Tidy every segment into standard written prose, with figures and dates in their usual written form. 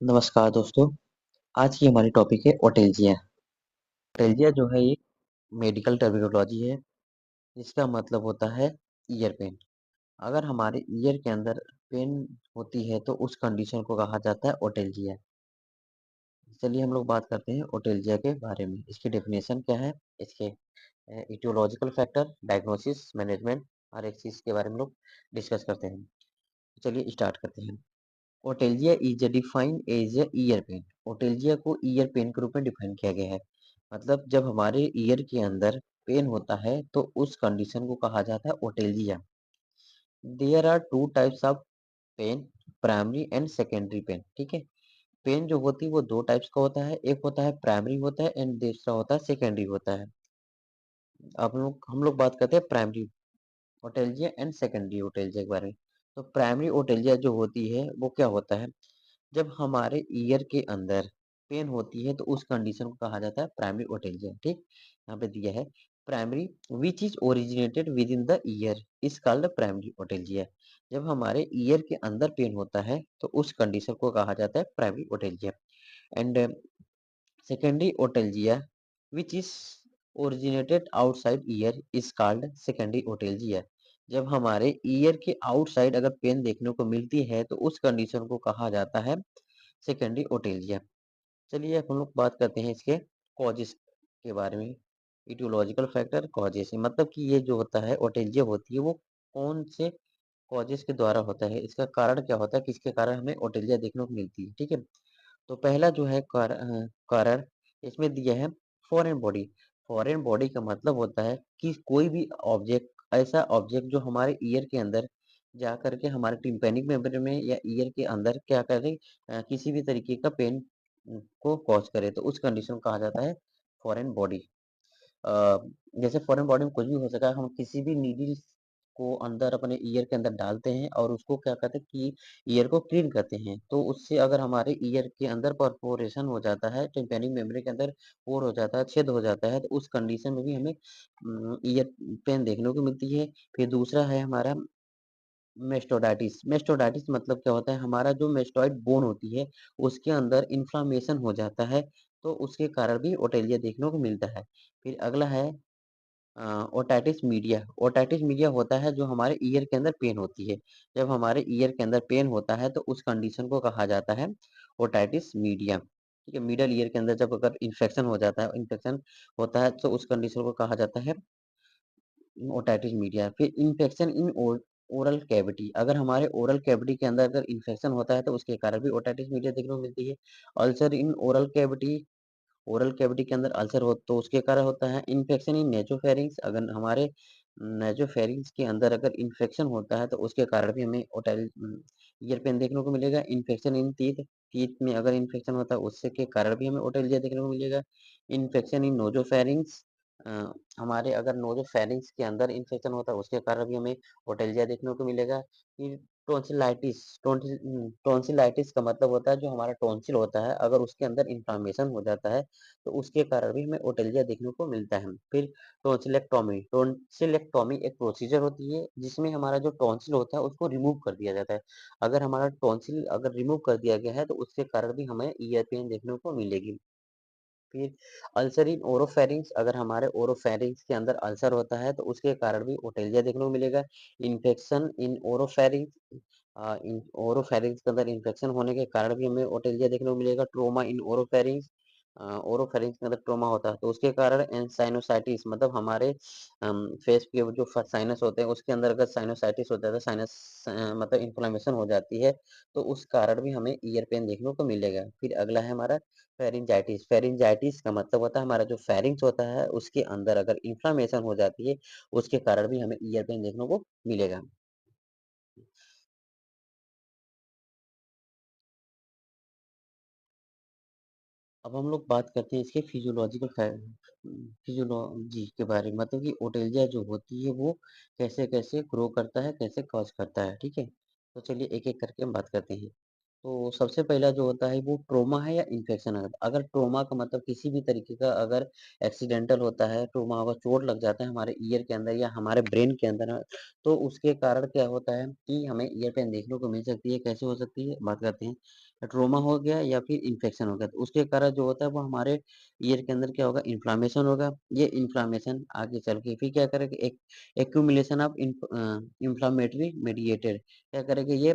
नमस्कार दोस्तों। आज की हमारी टॉपिक है ओटेल्जिया। ओटेल्जिया जो है एक मेडिकल टर्मिनोलॉजी है जिसका मतलब होता है ईयर पेन। अगर हमारे ईयर के अंदर पेन होती है तो उस कंडीशन को कहा जाता है ओटेल्जिया। चलिए हम लोग बात करते हैं ओटेल्जिया के बारे में। इसकी डेफिनेशन क्या है, इसके इटियोलॉजिकल फैक्टर, डायग्नोसिस, मैनेजमेंट, हर एक चीज़ के बारे में लोग डिस्कस करते हैं। चलिए स्टार्ट करते हैं। Otalgia is defined as a ear pain. Otalgia को ईयर पेन के रूप में डिफाइन किया गया है। मतलब जब हमारे ईयर के अंदर पेन होता है तो उस कंडीशन को कहा जाता है otalgia. There are two types of pain, primary and secondary pain. ठीक है, पेन जो होती है वो दो टाइप्स का होता है, एक होता है प्राइमरी होता है एंड दूसरा होता है सेकेंडरी होता है। अब हम लोग बात करते हैं primary otalgia and secondary otalgia के बारे में। तो प्राइमरी ओटेल्जिया जो होती है वो क्या होता है, जब हमारे ईयर के अंदर पेन होती है तो उस कंडीशन को कहा जाता है प्राइमरी ओटेल्जिया। ठीक, यहाँ पे दिया है primary which is originated within the ear is called primary otalgia. जब हमारे ईयर के अंदर पेन होता है तो उस कंडीशन को कहा जाता है primary otalgia. And secondary otalgia which is originated outside ear is called secondary otalgia. जब हमारे ईयर के आउटसाइड अगर पेन देखने को मिलती है तो उस कंडीशन को कहा जाता है सेकेंडरी ओटेल्जिया। चलिए अब हम लोग बात करते हैं इसके कॉजेस के बारे में। इटियोलॉजिकल फैक्टर कॉजेस, मतलब कि ये जो होता है ओटेल्जिया होती है वो कौन से कॉजेस के द्वारा होता है, इसका कारण क्या होता है, किसके कारण हमें ओटेल्जिया देखने को मिलती है। ठीक है, तो पहला जो है कारण इसमें दिया है फॉरेन बॉडी। फॉरेन बॉडी का मतलब होता है कि कोई भी ऑब्जेक्ट, ऐसा ऑब्जेक्ट जो हमारे ईयर के अंदर जा करके हमारे टिम्पैनिक मेम्ब्रेन में या ईयर के अंदर क्या करे, किसी भी तरीके का पेन को कॉज करे तो उस कंडीशन को कहा जाता है फॉरेन बॉडी। अ, जैसे फॉरेन बॉडी में कुछ भी हो सका है, हम किसी भी नीडल को अंदर अपने ईयर के अंदर डालते हैं और उसको क्या कहते हैं कि ईयर को क्लीन करते हैं, तो उससे अगर हमारे ईयर के अंदर परफोरेशन हो जाता है, टिम्पैनिक मेम्ब्रेन के अंदर पोर हो जाता है, छेद हो जाता है, तो उस कंडीशन में भी हमें ईयर पेन देखने को मिलती है। फिर दूसरा है हमारा मेस्टोडाइटिस। मेस्टोडाइटिस मतलब क्या होता है, हमारा जो मेस्टॉइड बोन होती है उसके अंदर इन्फ्लामेशन हो जाता है, तो उसके कारण भी ओटेलिया देखने को मिलता है। फिर अगला है ओटाइटिस मीडिया। ओटाइटिस मीडिया होता है जो हमारे ईयर के अंदर पेन होती है। जब हमारे ईयर के अंदर पेन होता है तो उस कंडीशन को कहा जाता है ओटाइटिस मीडिया। ठीक है, मिडल ईयर के अंदर जब अगर इन्फेक्शन हो जाता है, इन्फेक्शन होता है तो उस कंडीशन को कहा जाता है ओटाइटिस मीडिया। फिर इन्फेक्शन इन ओरल कैविटी, अगर हमारे ओरल कैविटी के अंदर अगर इन्फेक्शन होता है तो उसके कारण भी ओटाइटिस मीडिया देखने को मिलती है। Ulcer in oral cavity, oral cavity के अंदर अल्सर हो तो उसके कारण होता है। इन्फेक्शन इन नेसोफेरिंक्स, अगर हमारे नेसोफेरिंक्स के अंदर अगर इन्फेक्शन होता है तो उसके कारण भी हमें ईयर पेन देखने को मिलेगा। इन्फेक्शन इन टीथ, टीथ में अगर इन्फेक्शन होता है उससे के कारण भी हमें ओटेल्जिया देखने को मिलेगा। इन्फेक्शन इन नोजोफेरिंक्स, हमारे अगर नोजोफेरिंक्स के अंदर इन्फेक्शन होता है उसके कारण भी हमें ओटेल्जिया देखने को मिलेगा। फिर टॉन्सिलाइटिस, टॉन्सिलाइटिस का मतलब होता है जो हमारा टॉन्सिल होता है अगर उसके अंदर इन्फ्लामेशन हो जाता है तो उसके कारण भी हमें ओटेल्जिया देखने को मिलता है। फिर टॉन्सिलेक्टोमी, टॉन्सिलेक्टोमी एक प्रोसीजर होती है जिसमें हमारा जो टॉन्सिल होता है उसको रिमूव कर दिया जाता है। अगर हमारा टॉन्सिल अगर रिमूव कर दिया गया है तो उसके कारण भी हमें ईयर पेन देखने को मिलेगी। फिर अल्सर इन ओरोफेरिंक्स, अगर हमारे ओरोफेरिंक्स के अंदर अल्सर होता है तो उसके कारण भी ओटेल्जिया देखने को मिलेगा। इन्फेक्शन इन ओरोफेरिंक्स, इन ओरोफेरिंक्स के अंदर इन्फेक्शन होने के कारण भी हमें ओटेल्जिया देखने को मिलेगा। ट्रोमा इन ओरोफेरिंक्स, ओरोफेरिंक्स के अंदर ट्रोमा होता है तो उसके कारण एंड साइनोसाइटिस, मतलब हमारे फेस के जो साइनस होते हैं उसके अंदर अगर साइनोसाइटिस होता है तो साइनस मतलब इन्फ्लामेशन हो जाती है तो उस कारण भी हमें ईयर पेन देखने को मिलेगा। फिर अगला है हमारा फेरिंजाइटिस। फेरिंजाइटिस का मतलब होता है हमारा जो फेरिंक्स होता है उसके अंदर अगर इन्फ्लामेशन हो जाती है उसके कारण भी हमें ईयर पेन देखने को मिलेगा। अब हम लोग बात करते हैं इसके फिजियोलॉजिकल फिजियोलॉजी के बारे में, मतलब कि ओटेल्जिया जो होती है वो कैसे कैसे ग्रो करता है, कैसे कॉज करता है। ठीक है, तो चलिए एक एक करके हम बात करते हैं। तो सबसे पहला जो होता है वो ट्रॉमा है या इन्फेक्शन है। अगर ट्रॉमा का मतलब किसी भी तरीके का अगर एक्सीडेंटल होता है, ट्रॉमा होगा, चोट लग जाता है हमारे ईयर के अंदर या हमारे ब्रेन के अंदर, तो उसके कारण क्या होता है कि हमें ईयर पेन देखने को मिल सकती है। कैसे हो सकती है? बात करते हैं। ट्रॉमा हो गया या फिर इन्फेक्शन हो गया, तो उसके कारण जो होता है वो हमारे ईयर के अंदर क्या होगा? इन्फ्लामेशन होगा। ये इन्फ्लामेशन आगे चल के फिर क्या करेगा? एक एक्यूमुलेशन ऑफ इन्फ्लामेटरी मेडिएटर क्या करेगा? ये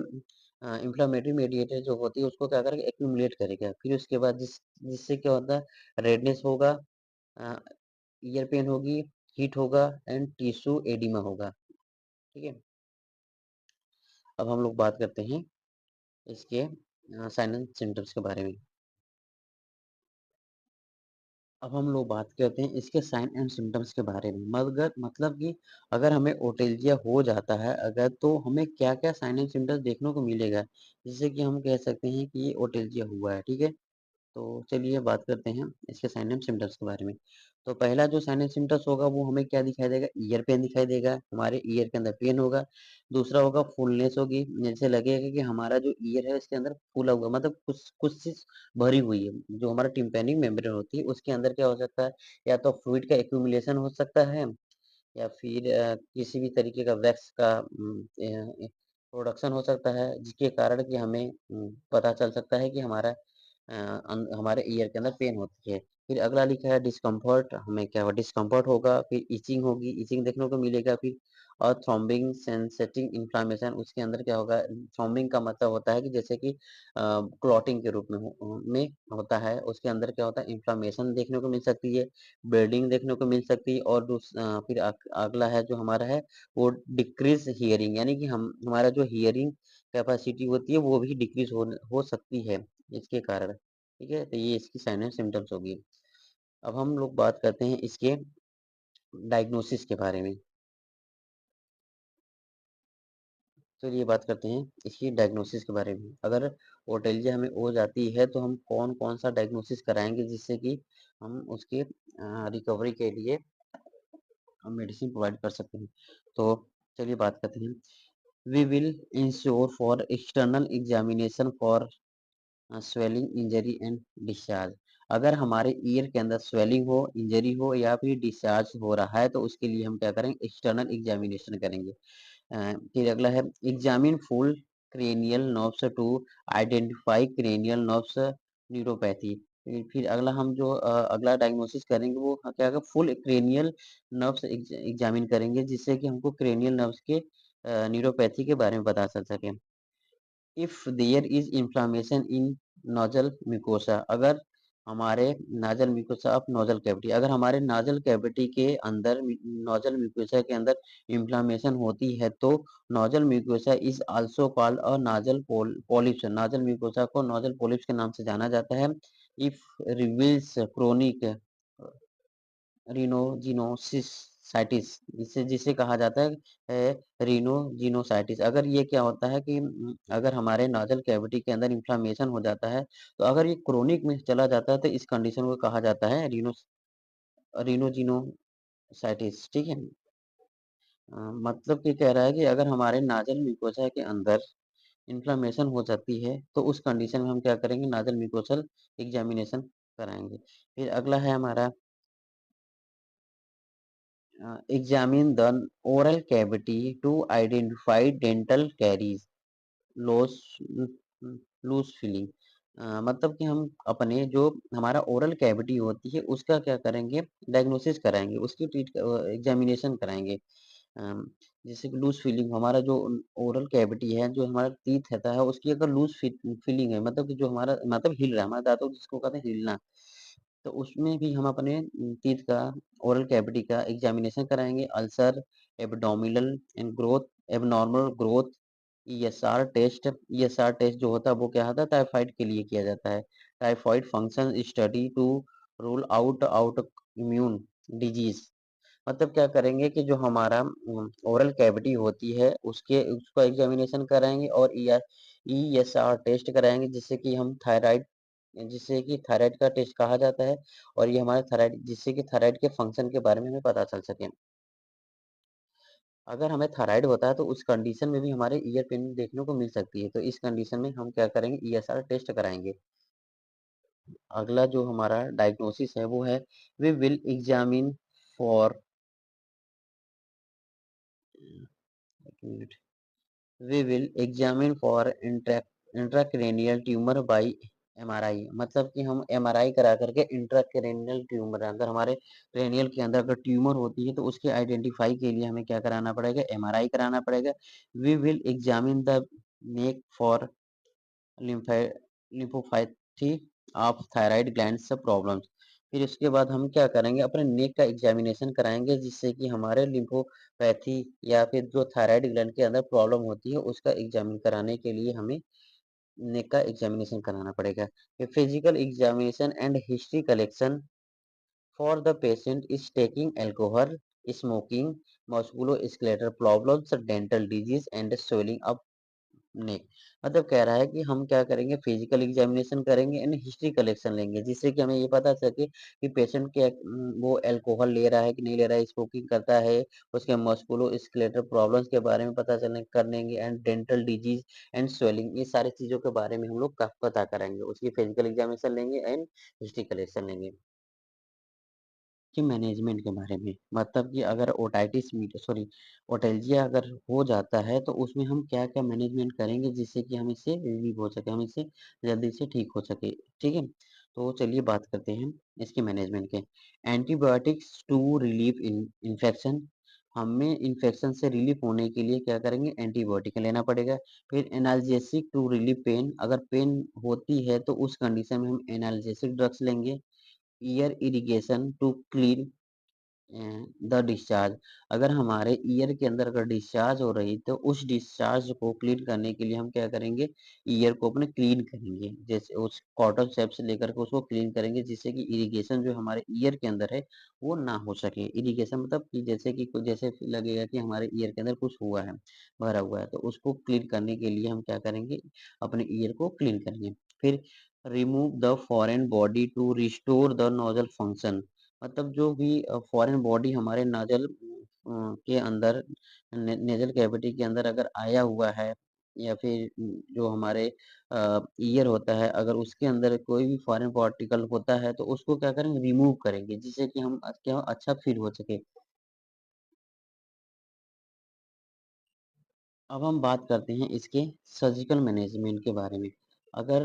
इन्फ्लेमेटरी मेडिएटर जो होती है उसको क्या करेगा? एक्यूमुलेट करेगा। फिर उसके बाद जिससे क्या होता है? रेडनेस होगा, अ, ईयर पेन होगी, हीट होगा एंड टिश्यू एडिमा होगा। ठीक है? अब हम लोग बात करते हैं इसके साइन एंड सिम्पटम्स के बारे में। अब हम लोग बात करते हैं इसके साइन एंड सिम्पटम्स के बारे में। मगर मतलब कि अगर हमें ओटेल्जिया हो जाता है अगर, तो हमें क्या-क्या साइन एंड सिम्पटम्स देखने को मिलेगा, जिससे कि हम कह सकते हैं कि ये ओटेल्जिया हुआ है। ठीक है? तो चलिए बात करते हैं इसके साइन एंड सिम्पटम्स के बारे में। तो पहला जो साइन एंड सिम्पटम्स होगा वो हमें क्या दिखाई देगा? ईयर पेन दिखाई देगा, हमारे ईयर के अंदर पेन होगा। दूसरा होगा फुलनेस होगी, जैसे लगेगा कि हमारा जो ईयर है इसके अंदर फूला हुआ, मतलब कुछ कुछ चीज़ भरी हुई है। जो हमारा टिम्पैनिक मेम्ब्रेन होती है उसके अंदर क्या हो सकता है? या तो फ्लूइड का एक्यूमुलेशन हो सकता है या फिर किसी भी तरीके का वैक्स का प्रोडक्शन हो सकता है, जिसके कारण कि हमें पता चल सकता है कि हमारे ईयर के अंदर पेन होती है। फिर अगला लिखा है डिस्कम्फर्ट, हमें क्या होगा? डिस्कम्फर्ट होगा, फिर इचिंग होगी, इचिंग देखने को मिलेगा फिर, और थ्रॉम्बिंग सेंसेटिंग इन्फ्लेमेशन उसके अंदर क्या होगा? थ्रॉम्बिंग का मतलब होता है कि जैसे कि क्लॉटिंग के रूप में होता है, उसके अंदर क्या होता है? इन्फ्लेमेशन देखने को मिल सकती है, ब्लीडिंग देखने को मिल सकती है, और फिर अगला है जो हमारा है वो डिक्रीज हियरिंग, यानी कि हम हमारा जो हियरिंग कैपेसिटी होती है वो भी डिक्रीज हो सकती है इसके कारण। ठीक है? तो ये इसकी साइन एंड सिम्पटम्स होगी। अब हम लोग बात करते हैं इसके डायग्नोसिस के बारे में। चलिए बात करते हैं इसकी डायग्नोसिस के बारे में। अगर ओटेल्जिया हमें हो जाती है तो हम कौन-कौन सा डायग्नोसिस कराएँगे, जिससे कि हम उसके रिकवरी के लिए हम मेडिसिन प्रोवाइड कर सकते हैं। तो चलिए बात करते हैं। We will insure for external examination for swelling, injury and discharge. अगर हमारे ईयर के अंदर स्वेलिंग हो, इंजरी हो या फिर डिस्चार्ज हो रहा है तो उसके लिए हम क्या करेंगे? एक्सटर्नल एग्जामिनेशन करेंगे। फिर अगला है examine full cranial nerves to identify cranial nerves neuropathy. फिर अगला हम जो अगला डायग्नोसिस करेंगे वो क्या होगा? फुल क्रेनियल नर्व्स एग्जामिन करेंगे, जिससे कि हमको क्रेनियल नर्व्स के न्यूरोपैथी के बारे में पता चल सके। If there is inflammation in nasal mucosa, अगर हमारे nasal mucosa of nasal cavity, अगर हमारे नाजल कैविटी के अंदर नोजल म्यूकोसा के अंदर इन्फ्लेमेशन होती है तो nasal mucosa is also called a nasal polyps, nasal mucosa को नोजल पॉलिप्स के नाम से जाना जाता है। इफ रिवील्स क्रोनिक रिनोजिनोसिस जिसे जिसे कहा जाता है रिनोजिनोसाइटिस। अगर ये क्या होता है कि अगर हमारे नाजल कैविटी के अंदर इन्फ्लेमेशन हो जाता है, तो अगर ये क्रोनिक में चला जाता है तो इस कंडीशन को कहा जाता है रिनोजिनोसाइटिस। ठीक है? मतलब कि कह रहा है कि अगर हमारे नाजल म्यूकोसा के अंदर इन्फ्लेमेशन हो जाती है, तो उस कंडीशन में हम क्या करेंगे? नाजल म्यूकोसल एग्जामिनेशन कराएँगे। फिर अगला है हमारा examine the oral cavity to identify dental caries, loss loose filling. मतलब कि हम अपने जो हमारा ओरल कैविटी होती है उसका क्या करेंगे? डायग्नोसिस कराएँगे, उसकी एग्जामिनेशन कराएँगे। अम, जैसे कि लूज फीलिंग, हमारा जो ओरल कैविटी है, जो हमारा टीथ रहता है उसकी अगर लूज फीलिंग है, मतलब कि जो हमारा मतलब हिल रहा है, हमारे दाँतों जिसको कहते हैं हिलना, तो उसमें भी हम अपने टीथ का ओरल कैविटी का एग्जामिनेशन कराएँगे। Ulcer, abdominal and growth, abnormal growth, ESR test. ESR test जो होता है वो क्या होता है? टाइफाइड के लिए किया जाता है। Typhoid function study to rule out out immune disease. मतलब क्या करेंगे कि जो हमारा ओरल कैविटी होती है उसके उसका एग्जामिनेशन कराएँगे और ईएसआर टेस्ट कराएँगे, जिससे कि थायराइड का टेस्ट कहा जाता है, और ये हमारे थायराइड जिससे कि थायराइड के फंक्शन के बारे में हमें पता चल सके। अगर हमें थायराइड होता है तो उस कंडीशन में भी हमारे ईयर पेन देखने को मिल सकती है। तो इस कंडीशन में हम क्या करेंगे, ईएसआर टेस्ट कराएँगे। अगला जो हमारा डायग्नोसिस है वो है वी विल एग्जामिन फॉर एक minute we will examine for intracranial tumour by MRI. मतलब कि हम एमआरआई करा करके इंट्राक्रैनियल ट्यूमर अगर हमारे क्रेनियल के अंदर अगर ट्यूमर होती है तो उसके आइडेंटिफाई के लिए हमें क्या कराना पड़ेगा, एमआरआई कराना पड़ेगा। We will examine the neck for lymph lymphopathy of thyroid glands problems. फिर उसके बाद हम क्या करेंगे, अपने नेक का एग्जामिनेशन कराएँगे जिससे कि हमारे लिम्फोपैथी या फिर जो थायराइड ग्लैंड के अंदर प्रॉब्लम होती है उसका एग्जामिन कराने के लिए हमें नेक का एग्जामिनेशन कराना पड़ेगा। फिर physical examination and history collection for the patient is taking alcohol, smoking, musculoskeletal problems, dental disease and swelling of neck. मतलब कह रहा है कि हम क्या करेंगे, फिजिकल एग्जामिनेशन करेंगे एंड हिस्ट्री कलेक्शन लेंगे जिससे कि हमें ये पता सके कि पेशेंट के वो अल्कोहल ले रहा है कि नहीं ले रहा है, स्मोकिंग करता है, उसके मस्कुलोस्केलेटल प्रॉब्लम्स के बारे में पता चलने कर लेंगे and dental disease and swelling, ये सारी चीजों के बारे में हम लोग का पता करेंगे। उसकी फिजिकल एग्जामिनेशन लेंगे एंड हिस्ट्री कलेक्शन लेंगे। कि मैनेजमेंट के बारे में, मतलब कि अगर ओटाइटिस मीट सॉरी ओटैल्जिया अगर हो जाता है तो उसमें हम क्या-क्या मैनेजमेंट करेंगे जिससे कि हम इससे रिलीव हो सके, हम इससे जल्दी से ठीक हो सके, ठीक है? तो चलिए बात करते हैं इसके मैनेजमेंट के। एंटीबायोटिक्स टू रिलीव इन्फेक्शन, हमें इन्फेक्शन से रिलीफ होने के लिए क्या करेंगे, एंटीबायोटिक लेना पड़ेगा। फिर एनाल्जेसिक टू रिलीव पेन, अगर पेन होती है तो उस कंडीशन में हम एनाल्जेसिक ड्रग्स लेंगे। Ear irrigation to clean the discharge, अगर हमारे ईयर के अंदर अगर डिस्चार्ज हो रही तो उस डिस्चार्ज को क्लीन करने के लिए हम क्या करेंगे, ईयर को अपने क्लीन करेंगे, जैसे उस कॉटन सेप से लेकर के उसको क्लीन करेंगे जिससे कि इरिगेशन जो हमारे ईयर के अंदर है वो ना हो सके। इरिगेशन मतलब कि जैसे कि जैसे लगेगा कि हमारे ईयर के अंदर कुछ हुआ है, भरा हुआ है, तो उसको क्लीन करने के लिए हम क्या करेंगे, अपने ईयर को क्लीन करेंगे। फिर remove the foreign body to restore the nasal function, मतलब जो भी फॉरेन बॉडी हमारे नाजल के अंदर नेजल कैविटी के अंदर अगर आया हुआ है या फिर जो हमारे ईयर होता है अगर उसके अंदर कोई भी फॉरेन पार्टिकल होता है तो उसको क्या करेंगे, रिमूव करेंगे जिससे कि हम क्या अच्छा फील हो सके। अब हम बात करते हैं इसके सर्जिकल मैनेजमेंट के बारे में। अगर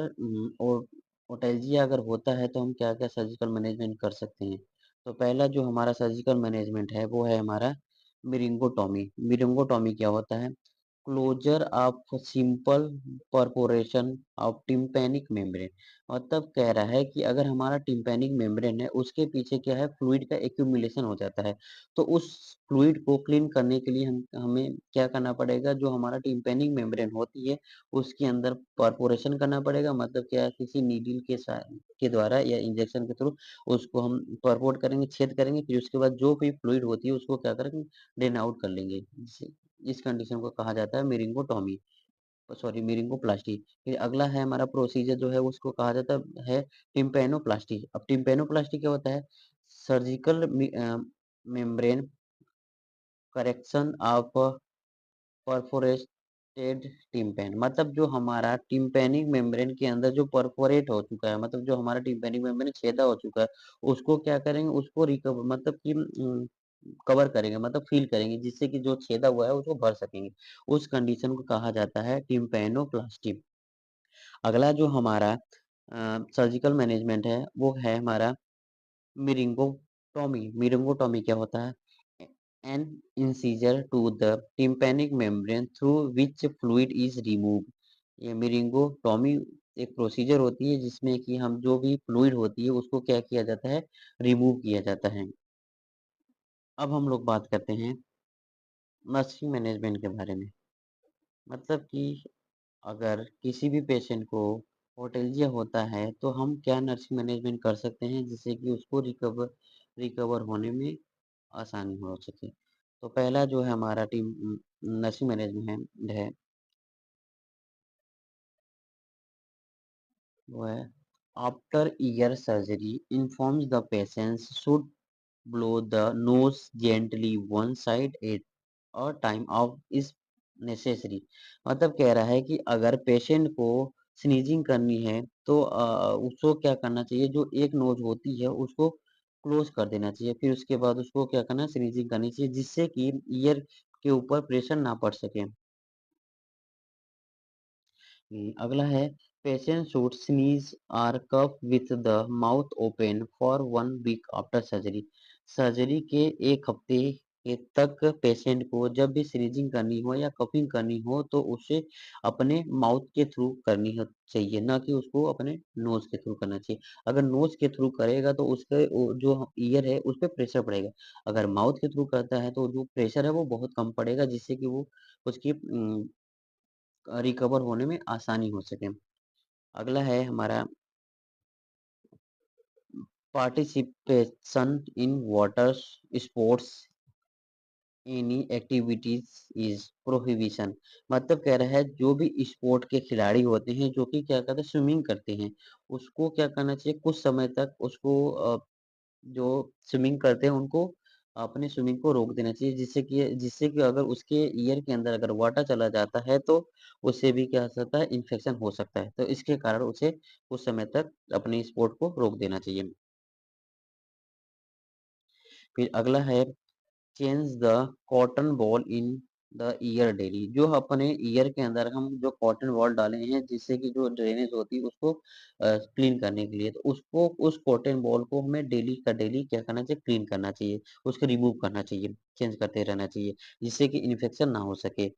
ओटैल्जिया अगर होता है तो हम क्या-क्या सर्जिकल मैनेजमेंट कर सकते हैं। तो पहला जो हमारा सर्जिकल मैनेजमेंट है वो है हमारा मिरिंगोटॉमी। मिरिंगोटॉमी क्या होता है? Closure of simple perforation of tympanic membrane, मतलब कह रहा है कि अगर हमारा टिम्पैनिक मेम्ब्रेन है उसके पीछे क्या है, फ्लूइड का एक्यूमुलेशन हो जाता है। तो उस फ्लूइड को क्लीन करने के लिए हम हमें क्या करना पड़ेगा, जो हमारा टिम्पैनिक मेम्ब्रेन होती है उसके अंदर परफोरेशन करना पड़ेगा, मतलब क्या है, किसी नीडल के द्वारा या इंजेक्शन के थ्रू उसको हम परफोर्ट करेंगे, छेद करेंगे, फिर उसके बाद जो भी फ्लूइड होती है उसको क्या करेंगे, ड्रेन आउट कर लेंगे। इस कंडीशन को कहा जाता है मिरिंगोटॉमी, सॉरी मिरिंगोप्लास्टी। फिर अगला है हमारा प्रोसीजर जो है उसको कहा जाता है टिम्पैनोप्लास्टी। अब टिम्पैनोप्लास्टी क्या होता है? Surgical membrane correction of perforated tympan, मतलब जो हमारा टिम्पैनिक मेम्ब्रेन के अंदर जो परफोरेट हो चुका है, मतलब जो हमारा टिम्पैनिक मेम्ब्रेन छेदा हो चुका है उसको क्या करेंगे, उसको रिकवर मतलब कि कवर करेंगे, मतलब फ़ील करेंगे जिससे कि जो छेदा हुआ है उसको भर सकेंगे। उस कंडीशन को कहा जाता है टिम्पैनोप्लास्टी। अगला जो हमारा सर्जिकल मैनेजमेंट है वो है हमारा मिरिंगोटॉमी। मिरिंगोटॉमी क्या होता है? An incision to the tympanic membrane through which fluid is removed. ये मिरिंगोटॉमी एक प्रोसीजर होती है जिसमें कि हम जो भी फ्लूइड होती है उसको क्या किया जाता है, रिमूव किया जाता है। अब हम लोग बात करते हैं नर्सिंग मैनेजमेंट के बारे में, मतलब कि अगर किसी भी पेशेंट को ओटेल्जिया होता है तो हम क्या नर्सिंग मैनेजमेंट कर सकते हैं जिससे कि उसको रिकवर रिकवर होने में आसानी हो सके। तो पहला जो है हमारा टीम नर्सिंग मैनेजमेंट है वो है after year surgery informs the patients should blow the nose gently one side it और टाइम आउट इज़ नेसेसरी। मतलब कह रहा है कि अगर पेशेंट को स्नीज़िंग करनी है तो उसको क्या करना चाहिए, जो एक नोज़ होती है उसको क्लोज़ कर देना चाहिए। फिर उसके बाद उसको क्या करना है, स्नीज़िंग करनी चाहिए जिससे कि ईयर के ऊपर प्रेशर ना पड़ सके। अगला है पेशेंट शुड स्नीज और cough with the mouth open for 1 week after surgery. Surgery के 1 हफ्ते के तक पेशेंट को जब भी स्नीजिंग करनी हो या कफिंग करनी हो तो उसे अपने माउथ के थ्रू चाहिए, ना कि उसको अपने नोज के थ्रू करना चाहिए। अगर नोज के थ्रू करेगा तो उसके जो ईयर है उस पर प्रेशर पड़ेगा। अगर माउथ के थ्रू करता है तो जो प्रेशर है वो बहुत कम पड़ेगा जिससे कि वो उसकी रिकवर होने में आसानी हो सके। अगला है हमारा participation in water sports any activities is prohibition. मतलब कह रहा है जो भी स्पोर्ट के खिलाड़ी होते हैं जो कि क्या करते हैं, स्विमिंग करते हैं, उसको क्या करना चाहिए, कुछ समय तक उसको जो स्विमिंग करते हैं उनको अपनी स्विमिंग को रोक देना चाहिए जिससे कि अगर उसके ईयर के अंदर अगर वाटर चला जाता है तो उससे भी क्या हो सकता है, इन्फेक्शन हो सकता है। तो इसके कारण उसे कुछ समय तक अपनी स्पोर्ट को रोक देना चाहिए। फिर अगला है change the cotton ball in the year daily. जो अपने ईयर के अंदर हम जो कॉटन बॉल डाले हैं जिससे कि जो ड्रेनेज होती है उसको क्लीन करने के लिए, तो उसको उस कॉटन बॉल को हमें डेली का डेली क्या करना चाहिए, क्लीन करना चाहिए, उसको रिमूव करना चाहिए, चेंज करते रहना चाहिए जिससे कि इन्फेक्शन ना हो सके।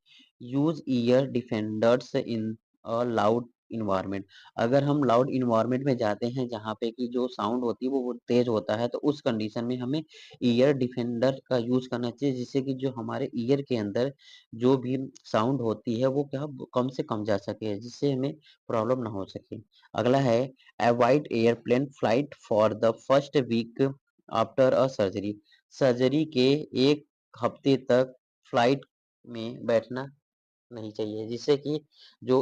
Use year defenders in a loud environment. अगर हम लाउड इन्वायरमेंट में जाते हैं जहाँ पे कि जो साउंड होती है वो तेज होता है तो उस कंडीशन में हमें ईयर डिफेंडर का यूज़ करना चाहिए जिससे कि जो हमारे ईयर के अंदर जो भी साउंड होती है वो क्या कम से कम जा सके जिससे हमें प्रॉब्लम ना हो सके। अगला है avoid airplane flight for the first week after a surgery. Surgery के 1 हफ्ते तक फ्लाइट में बैठना नहीं चाहिए जिससे कि जो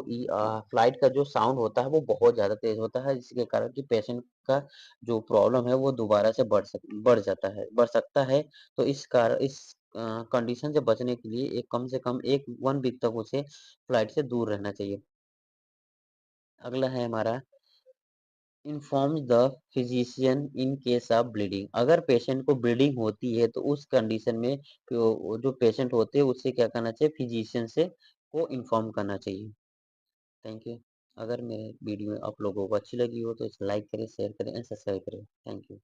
फ्लाइट का जो साउंड होता है वो बहुत ज़्यादा तेज़ होता है जिसके कारण कि पेशेंट का जो प्रॉब्लम है वो दोबारा से बढ़ सकता है। तो इस कंडीशन से बचने के लिए एक कम से कम एक 1 वीक तक उसे फ्लाइट से दूर रहना चाहिए। अगला है हमारा inform the physician in case of bleeding. अगर पेशेंट को ब्लीडिंग होती है तो उस कंडीशन में वो जो पेशेंट होते हैं उससे क्या करना चाहिए, फिजिशियन से को इन्फॉर्म करना चाहिए। Thank you. अगर मेरे वीडियो आप लोगों को अच्छी लगी हो तो इसे लाइक करें, शेयर करें एंड सब्सक्राइब करें। Thank you.